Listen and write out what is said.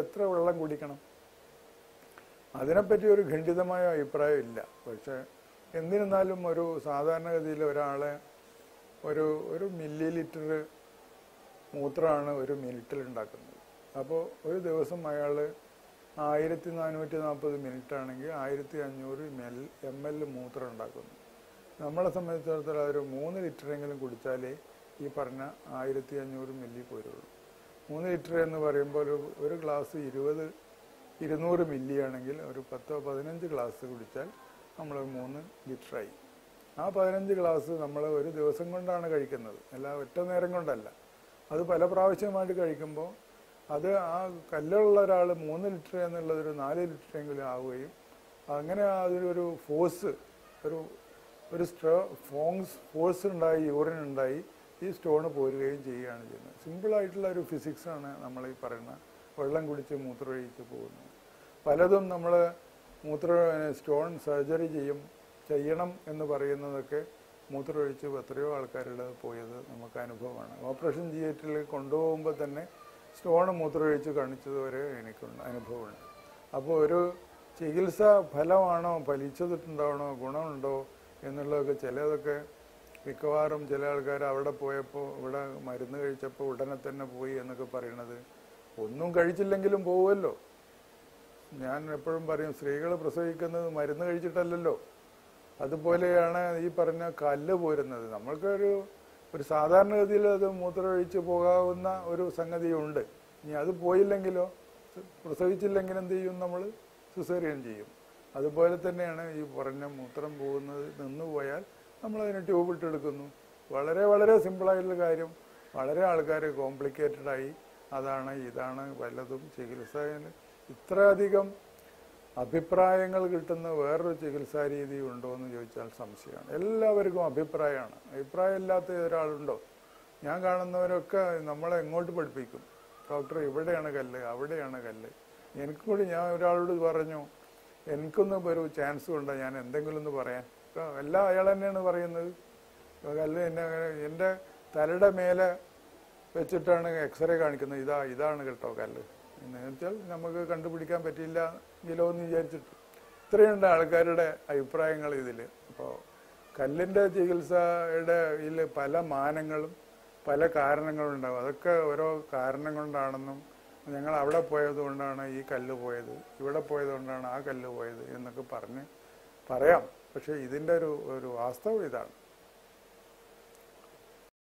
എത്ര വെള്ളം കുടിക്കണം? അതിനെപ്പറ്റി ഒരു ഖണ്ഡിതമായ അഭിപ്രായം ഇല്ല. പക്ഷെ എന്നിരുന്നാലും ഒരു സാധാരണഗതിയിൽ ഒരാളെ ഒരു മില്ലി ലിറ്റർ മൂത്രമാണ് ഒരു മിനിറ്റിൽ ഉണ്ടാക്കുന്നത്. അപ്പോൾ ഒരു ദിവസം അയാൾ 1440 മിനിറ്റ് ആണെങ്കിൽ 1500 ml മൂത്രം ഉണ്ടാക്കുന്നു. നമ്മളെ സംബന്ധിച്ചിടത്തോളം ഒരു 3 ലിറ്ററെങ്കിലും കുടിച്ചാലേ ഈ പറഞ്ഞ 1500 മില്ലി പോരുള്ളൂ. 3 ലിറ്റർ എന്ന് പറയുമ്പോൾ ഒരു ഗ്ലാസ് 200 മില്ലി ആണെങ്കിൽ ഒരു 10-15 ഗ്ലാസ് കുടിച്ചാൽ നമ്മൾ 3 ലിറ്ററായി. ആ 15 ഗ്ലാസ് നമ്മൾ ഒരു ദിവസം കൊണ്ടാണ് കഴിക്കുന്നത്, അല്ല ഒറ്റ നേരം കൊണ്ടല്ല. അത് പല പ്രാവശ്യമായിട്ട് കഴിക്കുമ്പോൾ അത് ആ കല്ലുള്ള ഒരാൾ 3 ലിറ്റർ എന്നുള്ളതൊരു 4 ലിറ്ററെങ്കിലും ആവുകയും അങ്ങനെ അതിലൊരു ഫോഴ്സ് ഫോഴ്സ് ഉണ്ടായി, യൂറിൻ ഉണ്ടായി ഈ സ്റ്റോണ് പോരുകയും ചെയ്യുകയാണ് ചെയ്യുന്നത്. സിമ്പിളായിട്ടുള്ള ഒരു ഫിസിക്സാണ് നമ്മൾ ഈ പറയുന്ന വെള്ളം കുടിച്ച് മൂത്രമൊഴിച്ച് പോകുന്നത്. പലതും നമ്മൾ സ്റ്റോൺ സർജറി ചെയ്യണം എന്ന് പറയുന്നതൊക്കെ മൂത്രമൊഴിച്ച് എത്രയോ ആൾക്കാരുടെ പോയത് നമുക്ക് അനുഭവമാണ്. ഓപ്പറേഷൻ തിയേറ്ററിൽ കൊണ്ടുപോകുമ്പോൾ തന്നെ സ്റ്റോൺ മൂത്രമൊഴിച്ച് കാണിച്ചത് വരെ എനിക്കുണ്ട് അനുഭവമുണ്ട്. അപ്പോൾ ഒരു ചികിത്സ ഫലമാണോ, ഫലിച്ചിട്ടുണ്ടാവണോ, ഗുണമുണ്ടോ എന്നുള്ളതൊക്കെ ചിലതൊക്കെ മിക്കവാറും ചില ആൾക്കാർ അവിടെ പോയപ്പോൾ ഇവിടെ മരുന്ന് കഴിച്ചപ്പോൾ ഉടനെ തന്നെ പോയി എന്നൊക്കെ പറയണത് ഒന്നും കഴിച്ചില്ലെങ്കിലും പോവുമല്ലോ. ഞാൻ എപ്പോഴും പറയും, സ്ത്രീകൾ പ്രസവിക്കുന്നത് മരുന്ന് കഴിച്ചിട്ടല്ലല്ലോ. അതുപോലെയാണ് ഈ പറഞ്ഞ കല്ല് പോരുന്നത്. നമ്മൾക്കൊരു സാധാരണഗതിയിൽ അത് മൂത്രമൊഴിച്ച് പോകാവുന്ന ഒരു സംഗതിയുണ്ട്. ഇനി അത് പോയില്ലെങ്കിലോ, പ്രസവിച്ചില്ലെങ്കിൽ എന്ത് ചെയ്യും? നമ്മൾ സിസേറിയൻ ചെയ്യും. അതുപോലെ തന്നെയാണ് ഈ പറഞ്ഞ മൂത്രം പോകുന്നത് നിന്നുപോയാൽ നമ്മളതിന് ട്യൂബ് ഇട്ടെടുക്കുന്നു. വളരെ വളരെ സിമ്പിളായിട്ടുള്ള കാര്യം. വളരെ ആൾക്കാർ കോംപ്ലിക്കേറ്റഡായി അതാണ് ഇതാണ് പലതും ചികിത്സയിൽ ഇത്രയധികം അഭിപ്രായങ്ങൾ കിട്ടുന്ന വേറൊരു ചികിത്സാ രീതി ഉണ്ടോ എന്ന് ചോദിച്ചാൽ സംശയമാണ്. എല്ലാവർക്കും അഭിപ്രായമാണ്. അഭിപ്രായം ഇല്ലാത്ത ഒരാളുണ്ടോ? ഞാൻ കാണുന്നവരൊക്കെ നമ്മളെ എങ്ങോട്ട് പഠിപ്പിക്കും, ഡോക്ടർ ഇവിടെയാണ് കല്ല്, അവിടെയാണ് കല്ല്. എനിക്കും കൂടി ഞാൻ ഒരാളോട് പറഞ്ഞു, എനിക്കൊന്നും ഒരു ചാൻസ് കൊണ്ടോ ഞാൻ എന്തെങ്കിലും ഒന്ന് പറയാൻ. എല്ലാം അയാൾ തന്നെയാണ് പറയുന്നത്. കല്ല് എൻ്റെ തലയുടെ മേലെ വെച്ചിട്ടാണ് എക്സ്റേ കാണിക്കുന്നത്, ഇതാണ് കേട്ടോ കല്ല് എന്ന് വെച്ചാൽ നമുക്ക് കണ്ടുപിടിക്കാൻ പറ്റില്ല എങ്കിലോ എന്ന് വിചാരിച്ചിട്ട്. ഇത്രയുണ്ട് ആൾക്കാരുടെ അഭിപ്രായങ്ങൾ ഇതിൽ. അപ്പോൾ കല്ലിൻ്റെ ചികിത്സയുടെ ഇതിൽ പല മാനങ്ങളും പല കാരണങ്ങളുണ്ടാവും. അതൊക്കെ ഓരോ കാരണം കൊണ്ടാണെന്നും ഞങ്ങൾ അവിടെ പോയത് കൊണ്ടാണ് ഈ കല്ല് പോയത്, ഇവിടെ പോയത് കൊണ്ടാണ് ആ കല്ല് പോയത് എന്നൊക്കെ പറയാം. പക്ഷേ ഇതിൻ്റെ ഒരു വാസ്തവം ഇതാണ്.